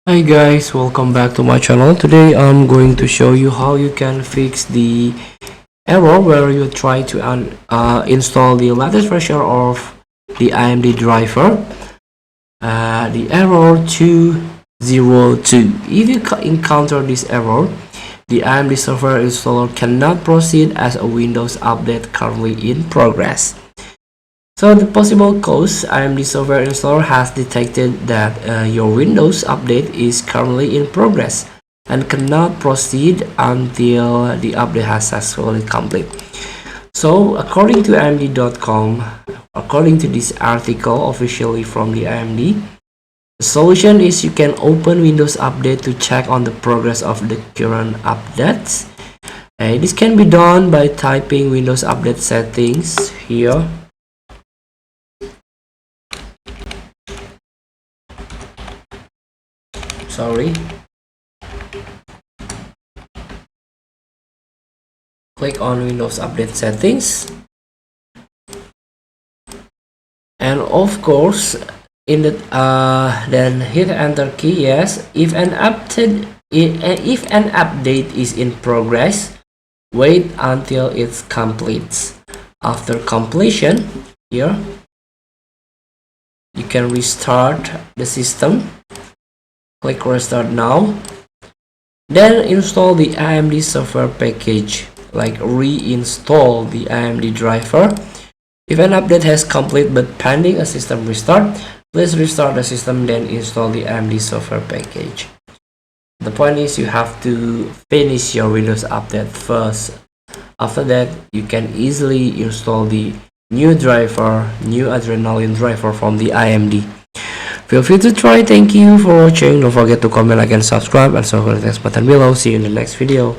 Hi guys, welcome back to my channel. Today I'm going to show you how you can fix the error where you try to install the latest version of the AMD driver. The error 202. If you encounter this error, the AMD software installer cannot proceed as a Windows update currently in progress. So the possible cause, AMD software installer has detected that your Windows update is currently in progress and cannot proceed until the update has successfully complete. So according to AMD.com, according to this article officially from the AMD, the solution is you can open Windows Update to check on the progress of the current updates. This can be done by typing Windows Update settings here. Click on Windows Update settings, and of course in the then hit enter key. Yes, if an update is in progress, wait until it completes. After completion, here you can restart the system. Click restart now, then install the AMD software package, like reinstall the AMD driver. If an update has complete but pending a system restart, please restart the system, then install the AMD software package. The point is you have to finish your Windows update first. After that, you can easily install the new driver, new Adrenaline driver from the AMD. Feel free to try. Thank you for watching. Don't forget to comment, like, and subscribe, and so the next button below. See you in the next video.